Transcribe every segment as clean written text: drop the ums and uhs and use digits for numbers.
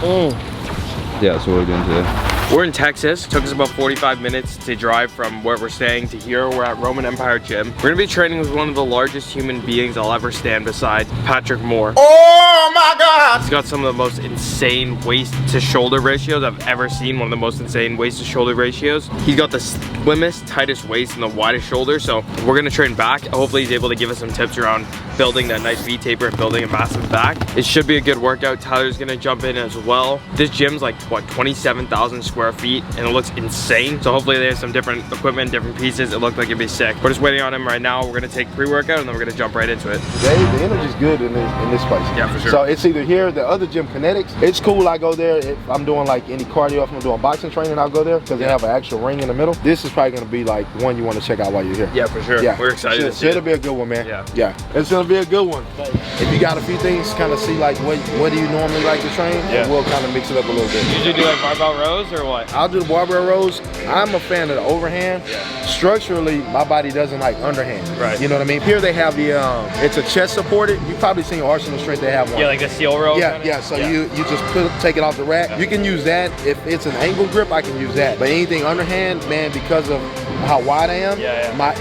Yeah, so what are we doing today? We're in Texas. Took us about 45 minutes to drive from where we're staying to here. We're at Roman Empire Gym. We're gonna be training with one of the largest human beings I'll ever stand beside, Patrick Moore. Oh my God! He's got some of the most insane waist to shoulder ratios I've ever seen. One of the most insane waist to shoulder ratios. He's got the slimmest, tightest waist and the widest shoulder. So we're gonna train back. Hopefully he's able to give us some tips around building that nice V taper and building a massive back. It should be a good workout. Tyler's gonna jump in as well. This gym's like, what, 27,000 square feet, and it looks insane. So hopefully they have some different equipment, different pieces. It looked like it'd be sick. We're just waiting on him right now. We're gonna take pre-workout and then we're gonna jump right into it. The energy's good in this place. Yeah, for sure. So it's either here, the other gym, Kinetics. It's cool. I go there if I'm doing like any cardio. If I'm doing boxing training, I'll go there because they have an actual ring in the middle. This is probably gonna be like one you want to check out while you're here. Yeah, for sure. Yeah, we're excited to see it. It'll be a good one, man. Yeah, it's gonna be a good one. If you got a few things, kind of see like what do you normally like to train, and we'll kind of mix it up a little bit. You usually do like barbell rows or what? I'll do the barbell rows. I'm a fan of the overhand. Structurally, my body doesn't like underhand. Right. You know what I mean? Here they have the it's a chest supported. You've probably seen Arsenal Strength. They have one. Yeah, like the seal row. Yeah, yeah. So you just take it off the rack. You can use that. If it's an angle grip, I can use that. But anything underhand, man, because of how wide I am,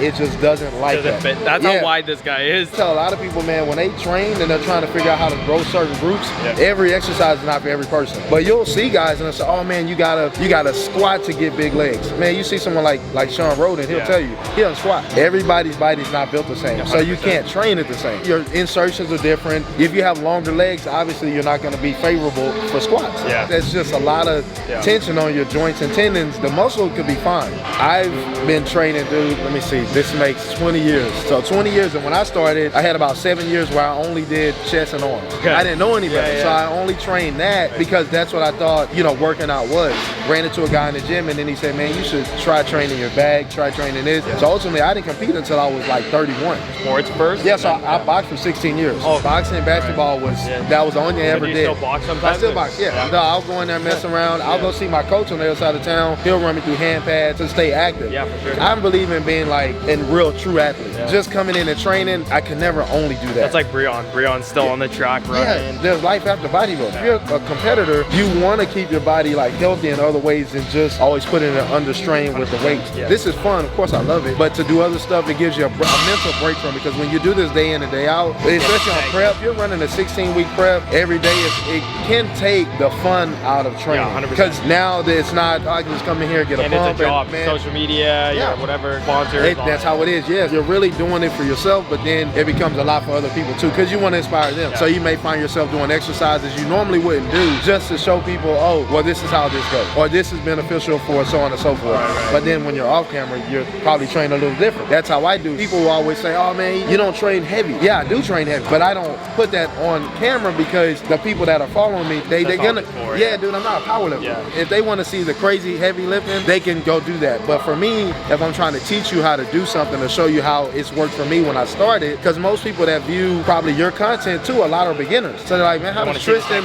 it just doesn't like that. Fit. That's how wide this guy is. I tell a lot of people, man, when they train and they're trying to figure out how to grow certain groups, every exercise is not for every person. But you'll see guys and they'll say, oh man, you gotta squat to get big legs. Man, you see someone like Sean Roden, he'll tell you, he doesn't squat. Everybody's body's not built the same. 100%. So you can't train it the same. Your insertions are different. If you have longer legs, obviously you're not gonna be favorable for squats. Yeah. There's just a lot of tension on your joints and tendons. The muscle could be fine. I've been training, dude, let me see, this makes 20 years. So 20 years, and when I started, I had about 7 years where I only did chest and arms. Okay. I didn't know any better, so I only trained that because that's what I thought, you know, working out was. Ran into a guy in the gym and then he said, man, you should try training your back, try training this. So ultimately, I didn't compete until I was like 31. Sports first? Yeah, so I boxed for 16 years. Oh, boxing and basketball was, that was the only thing I ever did. Do you still box sometimes? I still box, yeah. No, I'll go in there, mess around. I'll go see my coach on the other side of town. He'll run me through hand pads to stay active. Yeah, for sure. I believe in being like a real true athlete. Just coming in and training, I can never only do that. That's like Breon. Breon's still on the track running. Yeah, there's life after bodybuilding. If you're a competitor, you want to keep your body like healthy in other ways than just always putting it under strain with the weights. This is fun, of course I love it, but to do other stuff, it gives you a mental break from it, because when you do this day in and day out, especially on prep, you're running a 16-week prep every day, it can take the fun out of training. Because now that it's not, I can just come in here and get a pump. And it's a job, social media, whatever, sponsors. That's how it is, yes. You're really doing it for yourself, but then it becomes a lot for other people too, because you want to inspire them. So you may find yourself doing exercises you normally wouldn't do just to show people, oh, well, this is how this goes, or this is beneficial for so on and so forth. But then when you're off camera, you're probably trained a little different. That's how I do. People will always say, oh man, you don't train heavy. Yeah, I do train heavy, but I don't put that on camera because the people that are following me, they're gonna, dude, I'm not a power lifter. If they want to see the crazy heavy lifting, they can go do that. But for me, if I'm trying to teach you how to do something to show you how it's worked for me when I started, because most people that view probably your content too, a lot are beginners. So they're like, man, how does Tristan,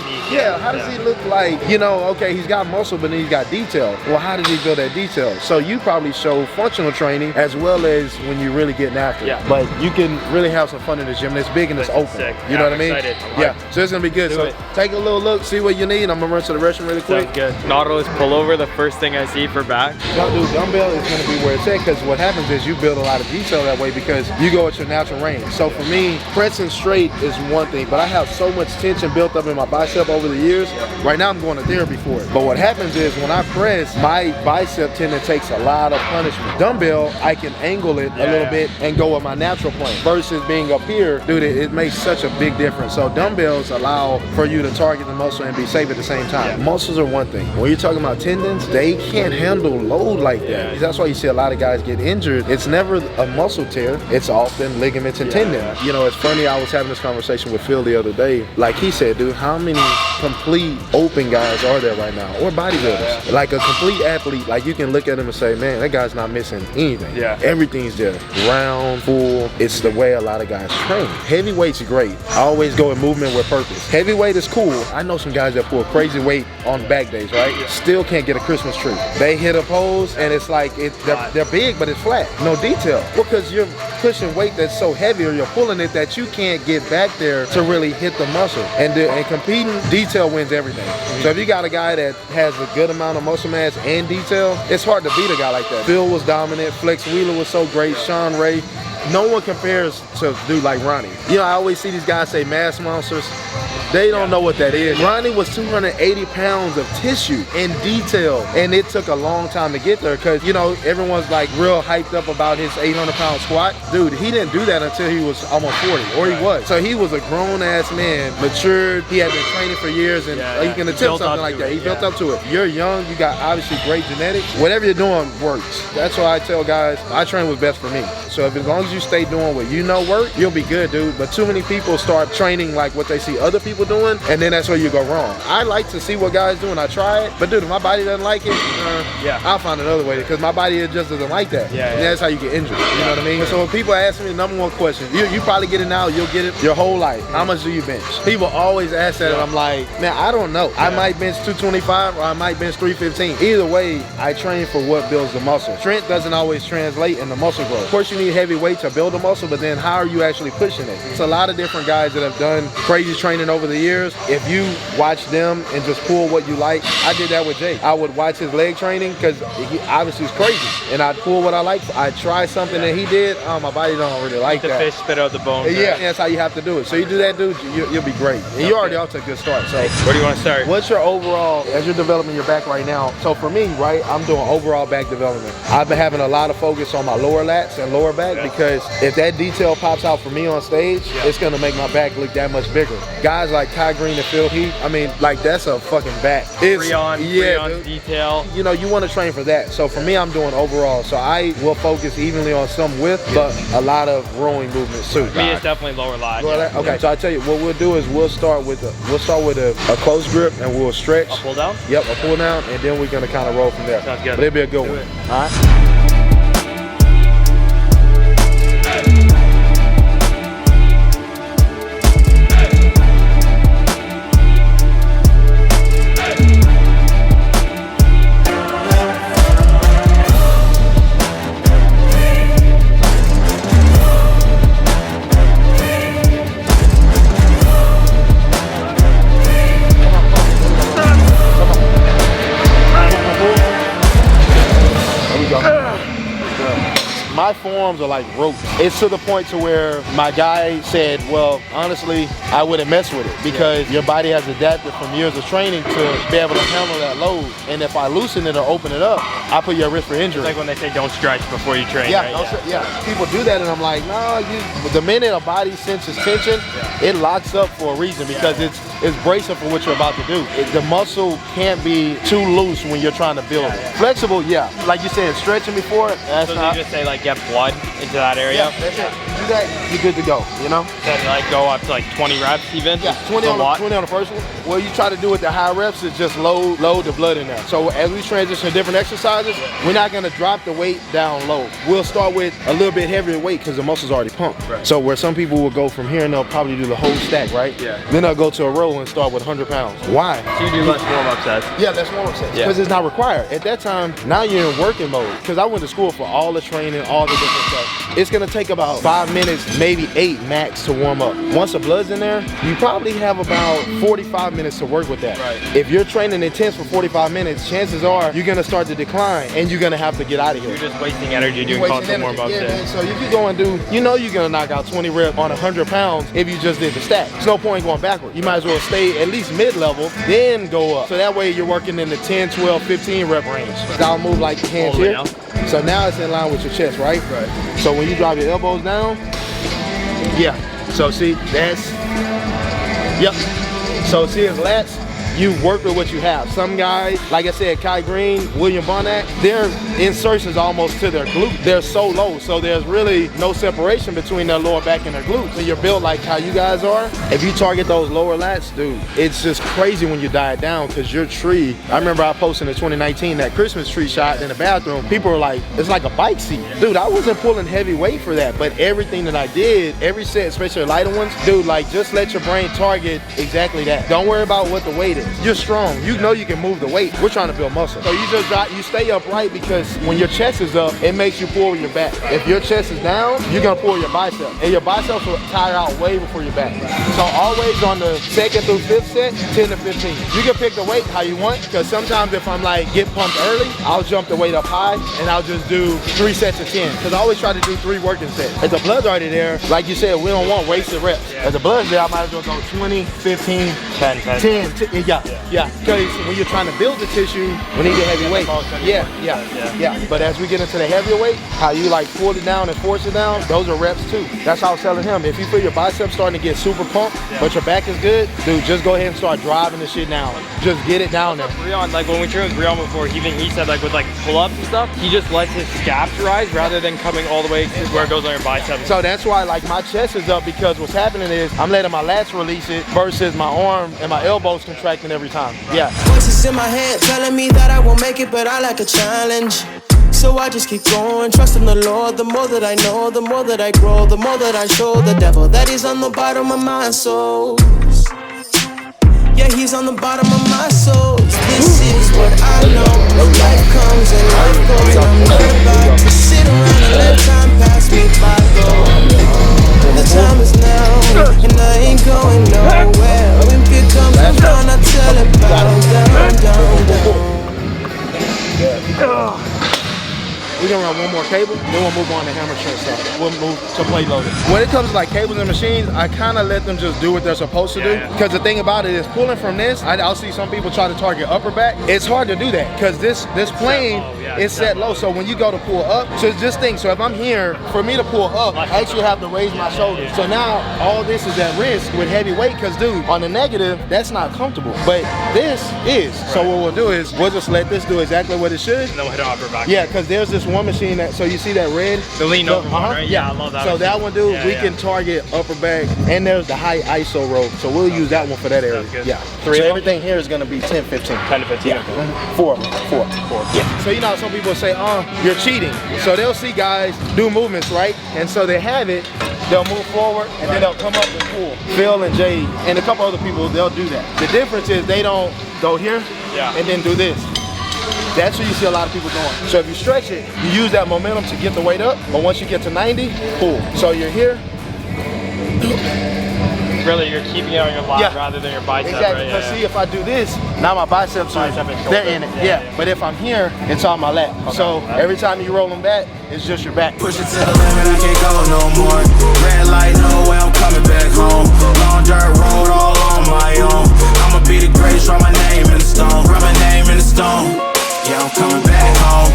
how does he look like, you know, okay, he's got muscle, but then he's got detail. Well, how does he build that detail? So you probably show functional training as well as when you're really getting after it. But you can really have some fun in the gym. It's big and it's open. You know what I mean? So it's gonna be good. So take a little look, see what you need. I'm gonna run to the restroom really quick. Sounds good. Nautilus pullover, the first thing I see for back. No, dude, dumbbell is gonna be where it's at, because what happens is you build a lot of detail that way because you go at your natural range. So for me, pressing straight is one thing, but I have so much tension built up in my bicep over the years. Right now I'm going to therapy for it. But what happens is when I press, my bicep tendon takes a lot of punishment. Dumbbell, I can angle it a little bit and go with my natural plane versus being up here. Dude, it makes such a big difference. So dumbbells allow for you to target the muscle and be safe at the same time. Muscles are one thing. When you're talking about tendons, they can't handle load like that. That's why you see a lot of guys get injured. It's never a muscle tear. It's often ligaments and tendons. You know, it's funny, I was having this conversation with Phil the other day. Like he said, dude, how many complete open guys are there right now? Or bodybuilders? Like a complete athlete, like you can look at him and say, man, that guy's not missing anything. Everything's there. Round, full. It's the way a lot of guys train. Heavyweight's great. I always go in movement with purpose. Heavyweight is cool. I know some guys that pull crazy weight on back days, right? Still can't get a Christmas tree. They hit a pose and it's like the they're big, but it's flat, no detail. Because you're pushing weight that's so heavy, or you're pulling it that you can't get back there to really hit the muscle. And competing, detail wins everything. So if you got a guy that has a good amount of muscle mass and detail, it's hard to beat a guy like that. Phil was dominant, Flex Wheeler was so great, Sean Ray. No one compares to a dude like Ronnie. You know, I always see these guys say mass monsters. They don't know what that is. Ronnie was 280 pounds of tissue and detail, and it took a long time to get there because, you know, everyone's like real hyped up about his 800-pound squat. Dude, he didn't do that until he was almost 40, or he was. So he was a grown-ass man, matured. He had been training for years, and he can attempt something like that. He built up to it. You're young. You got obviously great genetics. Whatever you're doing works. That's why I tell guys, I train what's best for me. So if as long as you stay doing what you know work, you'll be good, dude. But too many people start training like what they see other people doing, and then that's where you go wrong. I like to see what guys do and I try it, but dude, if my body doesn't like it, I'll find another way, because my body just doesn't like that. And that's how you get injured, you know what I mean? So when people ask me the #1 question, you probably get it now, you'll get it your whole life. How much do you bench? People always ask that, and I'm like, man, I don't know. I might bench 225 or I might bench 315. Either way, I train for what builds the muscle. Strength doesn't always translate into muscle growth. Of course, you need heavy weight to build the muscle, but then how are you actually pushing it? It's a lot of different guys that have done crazy training over the years. If you watch them and just pull what you like, I did that with Jake. I would watch his leg training because he obviously is crazy, and I'd pull what I like. I'd try something that he did. My body don't really like that. The fish spit out the bones. Yeah, that's how you have to do it. So you do that, dude, you'll be great. And you're already off to a good start. So where do you want to start? What's your overall, as you're developing your back right now? So for me, right, I'm doing overall back development. I've been having a lot of focus on my lower lats and lower back, because if that detail pops out for me on stage, it's gonna make my back look that much bigger. Guys like Kai Green and Phil Heath, I mean, like, that's a fucking back. It's Freon detail. You know, you want to train for that. So for me, I'm doing overall. So I will focus evenly on some width, but a lot of rowing movements too. For me, it's definitely lower lat. Okay, so I tell you what we'll do is we'll start with a close grip, and we'll stretch. A pull down? Yep, a pull down, and then we're gonna kind of roll from there. Sounds good. But it'll be a good one. All right. My forms are like rope. It's to the point to where my guy said, well, honestly, I wouldn't mess with it, because your body has adapted from years of training to be able to handle that load. And if I loosen it or open it up, I put you at risk for injury. It's like when they say don't stretch before you train, right? Yeah. People do that, and I'm like, no, the minute a body senses tension, it locks up for a reason, because it's bracing for what you're about to do. The muscle can't be too loose when you're trying to build it. Flexible, like you said, stretching before, that's so not. You just say like get blood into that area? Yeah, that's it. You do that, you're good to go, you know? Then like go up to like 20 reps even? Yeah, 20 on the first one. What you try to do with the high reps is just load the blood in there. So as we transition to different exercises, we're not gonna drop the weight down low. We'll start with a little bit heavier weight because the muscle's already pumped. Right. So where some people will go from here and they'll probably do the whole stack, right? Yeah. Then they'll go to a row and start with 100 pounds. Why? So you do less warm-up sets? Yeah, less warm-up sets. Because it's not required. At that time, now you're in working mode. Because I went to school for all the training, all the different stuff. It's gonna take about 5 minutes, maybe 8 max to warm up. Once the blood's in there, you probably have about 45 minutes to work with that. Right. If you're training intense for 45 minutes, chances are you're gonna start to decline and you're gonna have to get out of here. You're just wasting energy doing constant warm-ups. Yeah, man. So if you go and do, you know you're gonna knock out 20 reps on 100 pounds if you just did the stack. There's no point going backward. You might as well stay at least mid-level, then go up. So that way you're working in the 10, 12, 15 rep range. So I'll move like the hands here. Now. So now it's in line with your chest, right? Right. So when you drop your elbows down, so see, that's, So see his lats, you work with what you have. Some guys, like I said, Kai Green, William Bonac, their insertions almost to their glute. They're so low, so there's really no separation between their lower back and their glutes. When you're built like how you guys are, if you target those lower lats, dude, it's just crazy when you diet down, because your tree, I remember I posted in 2019 that Christmas tree shot in the bathroom. People were like, it's like a bike seat. Dude, I wasn't pulling heavy weight for that, but everything that I did, every set, especially the lighter ones, dude, like just let your brain target exactly that. Don't worry about what the weight is. is. You're strong. You know you can move the weight. We're trying to build muscle. So you stay upright because when your chest is up, it makes you pull with your back. If your chest is down, you're gonna pull your bicep, and your biceps will tire out way before your back. So always on the 2nd through 5th set, 10 to 15. You can pick the weight how you want, because sometimes if I'm like get pumped early, I'll jump the weight up high and I'll just do 3 sets of 10. Because I always try to do 3 working sets. If the blood's already there, like you said, we don't want wasted reps. If the blood's there, I might as well go 20, 15, 10. Yeah. Because when you're trying to build the tissue, we need a heavy weight. Yeah. But as we get into the heavier weight, how you like pull it down and force it down, those are reps too. That's how I was telling him. If you feel your biceps starting to get super pumped, but your back is good, dude, just go ahead and start driving the shit down. Just get it down there. Breon, like when we trained with Breon before, he said like with like pull-ups and stuff, he just lets his scaps rise rather than coming all the way to where it goes on your biceps. So that's why like my chest is up, because what's happening is I'm letting my lats release it versus my arm and my elbows contracting every time. Yeah. Voices in my head telling me that I won't make it, but I like a challenge. So I just keep going, trust in the Lord. The more that I know, the more that I grow, the more that I show the devil that he's on the bottom of my soul. Yeah, he's on the bottom of my soul. This is what I know. Life comes and life goes. I'm not about to sit around and let time pass me by, though. The time is now, and I ain't going nowhere. Olympia comes around, I tell it bow down. We're gonna run one more cable, then we'll move on to hammer strength stuff. We'll move to plate loading. When it comes to like cables and machines, I kind of let them just do what they're supposed to do. Because the thing about it is, pulling from this, I'll see some people try to target upper back. It's hard to do that because this plane is set low. So when you go to pull up, so just think, so if I'm here, for me to pull up, I actually have to raise my shoulders. So now all this is at risk with heavy weight, because dude, on the negative, that's not comfortable. But this is. So what we'll do is, we'll just let this do exactly what it should. And then we'll hit upper back. Yeah, because there's this one machine that, so you see that red? The lean over one, right? Yeah, I love that. So that one, dude, we can target upper back, and there's the high ISO rope. So we'll use that one for that area. Yeah. So everything here is gonna be 10, 15. 10 to 15. Yeah. Four. Yeah. So you know, some people say, you're cheating. So they'll see guys do movements, right? And so they have it, they'll move forward, and then they'll come up and pull. Phil and Jay, and a couple other people, they'll do that. The difference is they don't go here, and then do this. That's what you see a lot of people doing. So if you stretch it, you use that momentum to get the weight up, but once you get to 90, pull. So you're here. Really, you're keeping it on your lat rather than your bicep, exactly. Right? Because see, if I do this, now my biceps are they're in it. But if I'm here, it's on my lat. So every time you roll them back, it's just your back. Push it to the limit, I can't go no more. Red light, no way, I'm coming back home. Long dirt road, all on my own. I'ma be the greatest, write my name in the stone. Write my name in the stone. Yeah, I'm coming back home.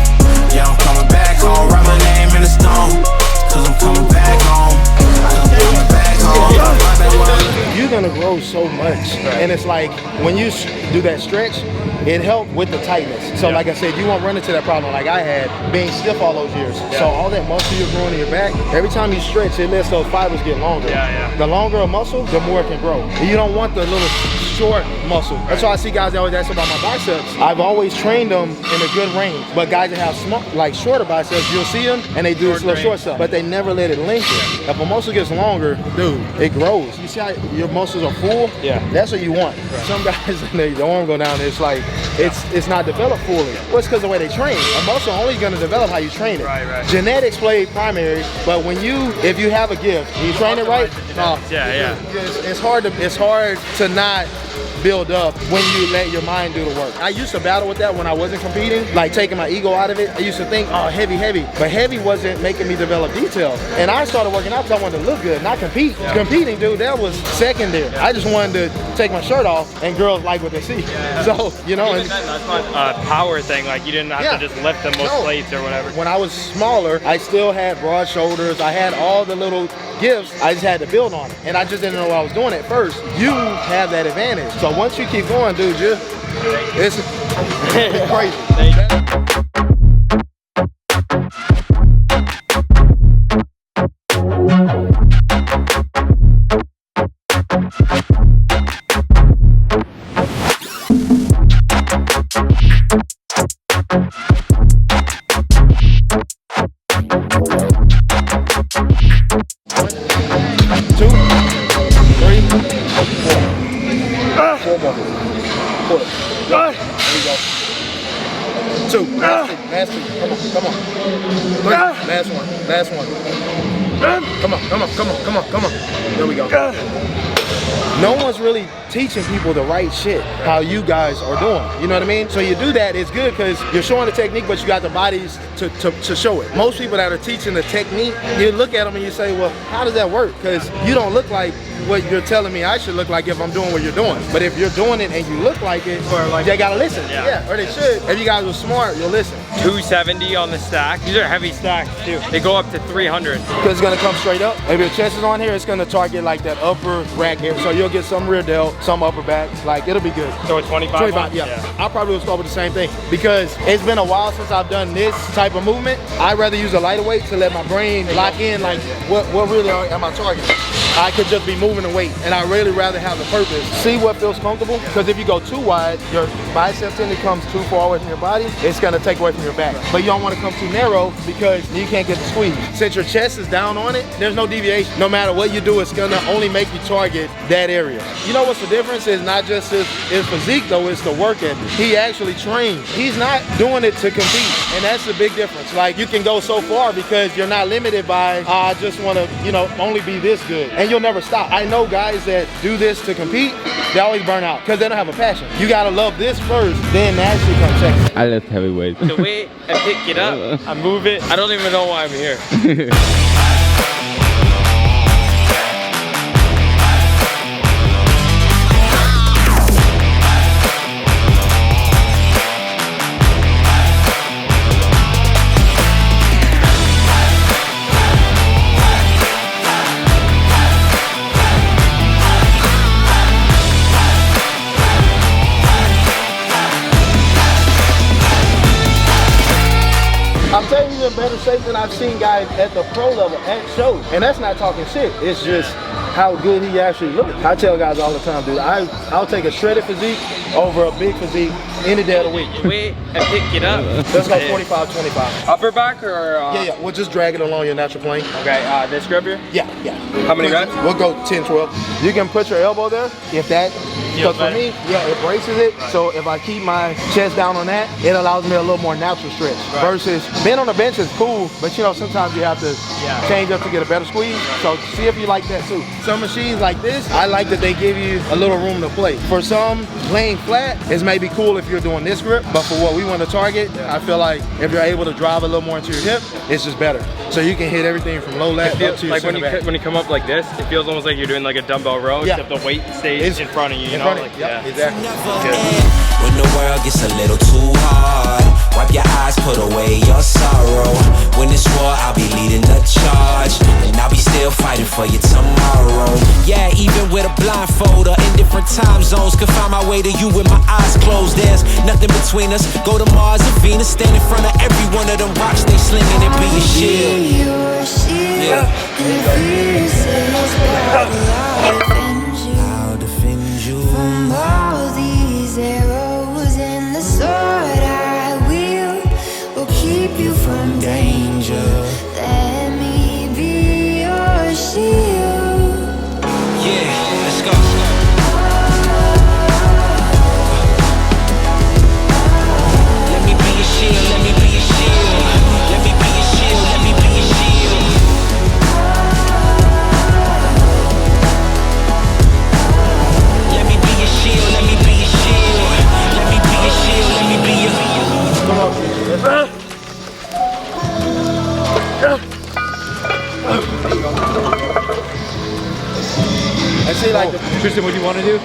Yeah, I'm coming back home. Write my name in the stone. Cause I'm coming back home. I'm coming back home. You're gonna grow so much. And it's like, when you do that stretch, it helped with the tightness. So like I said, you won't run into that problem like I had, being stiff all those years. So all that muscle you're growing in your back, every time you stretch, it lets those fibers get longer. The longer a muscle, the more it can grow. You don't want the little short muscle. That's why I see guys that always ask about my biceps. I've always trained them in a good range. But guys that have like shorter biceps, you'll see them and they do this little short stuff, but they never let it lengthen. If a muscle gets longer, dude, it grows. You see how your muscles are full? That's what you want. Some guys, the arm go down, it's like, it's not developed fully. Well, it's because of the way they train. A muscle only gonna develop how you train it. Genetics play primary, but if you have a gift, you train it right, it's hard to not build up when you let your mind do the work. I used to battle with that when I wasn't competing, like taking my ego out of it. I used to think, heavy, but heavy wasn't making me develop details. And I started working out because I wanted to look good, not compete. Competing, dude, that was secondary. I just wanted to take my shirt off and girls like what they see. So, you know. And that's not a power thing, like you didn't have to just lift the most plates or whatever. When I was smaller, I still had broad shoulders. I had all the little gifts. I just had to build on it. And I just didn't know what I was doing at first. You have that advantage. So once you keep going, dude, it's crazy. Four more. Push. There we go. 2. Last 2. Come on. 3. Last one. Come on. There we go. No one's really teaching people the right shit, how you guys are doing. You know what I mean? So you do that, it's good because you're showing the technique, but you got the bodies to show it. Most people that are teaching the technique, you look at them and you say, well, how does that work? Because you don't look like what you're telling me I should look like if I'm doing what you're doing. But if you're doing it and you look like it, or like, they gotta listen. Yeah, or they should. If you guys were smart, you'll listen. 270 on the stack. These are heavy stacks too. They go up to 300. Because it's gonna come straight up. If your chest is on here, it's gonna target like that upper rack here. So you'll get some rear delt, some upper back. Like, it'll be good. So a 25? 25, yeah. I probably will start with the same thing because it's been a while since I've done this type of movement. I'd rather use a lighter weight to let my brain lock in, like, what really am I targeting? I could just be moving the weight, and I really rather have the purpose. See what feels comfortable, because if you go too wide, your bicep tendon comes too far away from your body, it's gonna take away from your back. But you don't wanna come too narrow because you can't get the squeeze. Since your chest is down on it, there's no deviation. No matter what you do, it's gonna only make you target that area. You know what's the difference? Is not just his physique though, it's the work ethic. He actually trains. He's not doing it to compete, and that's the big difference. Like, you can go so far because you're not limited by, I just wanna, you know, only be this good. And you'll never stop. I know guys that do this to compete, they always burn out because they don't have a passion. You gotta love this first, then that shit comes second. I lift heavyweight. The weight, I pick it up, I move it. I don't even know why I'm here. I'm telling you, in better shape than I've seen guys at the pro level at shows. And that's not talking shit. It's just how good he actually looks. I tell guys all the time, dude, I'll take a shredded physique over a big physique any day of the week. Wait, and pick it up. Let's go 45-25. Upper back or? Yeah. We'll just drag it along your natural plane. Okay, this grip here? Yeah. How many reps? We'll go 10-12. You can put your elbow there if that, because for me, yeah, it braces it. Right. So if I keep my chest down on that, it allows me a little more natural stretch. Right. Versus being on the bench is cool, but you know, sometimes you have to change up to get a better squeeze. So see if you like that too. Some machines like this, I like that they give you a little room to play. For some, laying flat is maybe cool if you're doing this grip, but for what we want to target, I feel like if you're able to drive a little more into your hip, it's just better. So you can hit everything from low lat up to your like when you come up like this, it feels almost like you're doing like a dumbbell row, except the weight stays in front of you. You know, like, exactly. When the world gets a little too hard, wipe your eyes, put away your sorrow. When it's war, I'll be leading the charge, and I'll be still fighting for you tomorrow. Yeah, even with a blindfold or in different time zones, could find my way to you with my eyes closed. There's nothing between us. Go to Mars and Venus, stand in front of every one of them rocks they slinging and be your shield. Yeah. I'll defend you from all these arrows and the sword. I will keep you from danger. Let me be your shield. Yeah, let's go. Let me be your shield. Let me be your shield. Let me be your shield. Let me be your shield. Let me be your shield. Let me be your shield. Let me be your shield. Let me be your. Come on. I see, like, Tristan, what do you want to do?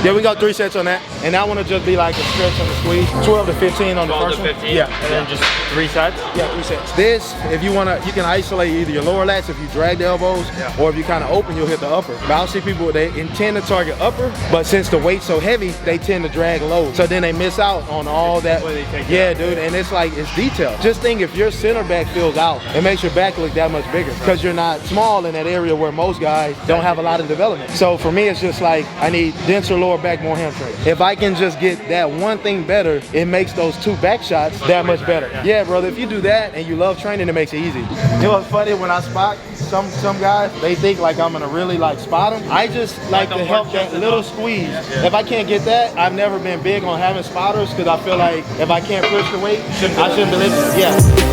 yeah, we got 3 sets on that, and that one will just be like a stretch on the squeeze. 12 to 15 on the 12 first to 15, one. Yeah, and then just 3 sets. Yeah, 3 sets. This, if you wanna, you can isolate either your lower lats if you drag the elbows, or if you kind of open, you'll hit the upper. But I'll see people, they intend to target upper, but since the weight's so heavy, they tend to drag low. So then they miss out on all that. Yeah, dude, and it's like, it's detail. Just think, if your center back fills out, it makes your back look that much bigger because you're not small in that area where most guys don't have a lot of development. So for me, it's just like, I need denser lower back, more hamstring. If I can just get that one thing better, it makes those 2 back shots that much better. Yeah, brother, if you do that and you love training, it makes it easy. You know what's funny, when I spot, some guys, they think like I'm gonna really like spot them. I just like to help that little squeeze. If I can't get that, I've never been big on having spotters because I feel like if I can't push the weight, I shouldn't be lifting. Yeah.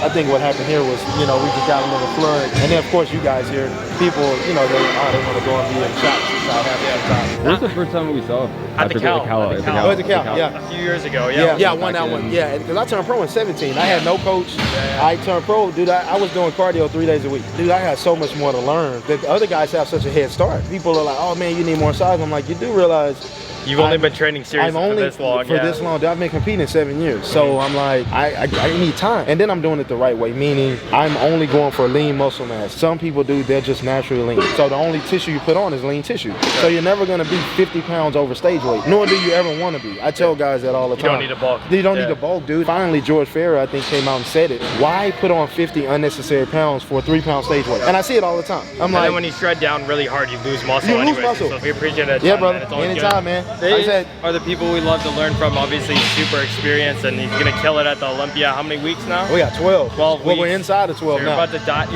I think what happened here was, you know, we just got a little flood. And then, of course, you guys here, people, you know, they want to go and be in shots inside half the time. This was the first time we saw At the Cal. Oh, at the Cal, yeah. A few years ago, Yeah, I won that one. Yeah, because I turned pro in 17. I had no coach. I turned pro, dude. I was doing cardio 3 days a week. Dude, I had so much more to learn. The other guys have such a head start. People are like, oh man, you need more size. I'm like, you do realize you've only been training seriously for this long. This long. Dude, I've been competing 7 years. So I'm like, I need time. And then I'm doing it the right way, meaning I'm only going for lean muscle mass. Some people do, they're just naturally lean. So the only tissue you put on is lean tissue. So you're never gonna be 50 pounds over stage weight, nor do you ever wanna be. I tell guys that all the time. You don't need to bulk. You don't need to bulk, dude. Finally, George Farrer, I think, came out and said it. Why put on 50 unnecessary pounds for a 3-pound stage weight? And I see it all the time. I'm like, then when you shred down really hard, you lose muscle you anyway. lose muscle. So we appreciate it. Yeah, brother. Man. Anytime, man. They like I said, are the people we love to learn from. Obviously, he's super experienced, and he's gonna kill it at the Olympia. How many weeks now? we got 12. 12 weeks. Well, we're inside of 12 So now. you're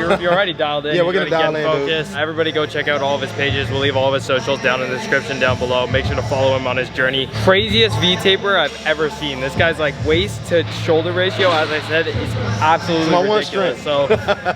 about to you're already dialed in. Yeah, we're gonna dial get in, dude. focused. Everybody go check out all of his pages. We'll leave all of his socials down in the description down below. Make sure to follow him on his journey. Craziest V-taper I've ever seen. This guy's like waist to shoulder ratio, as I said, is absolutely My one ridiculous. strength. So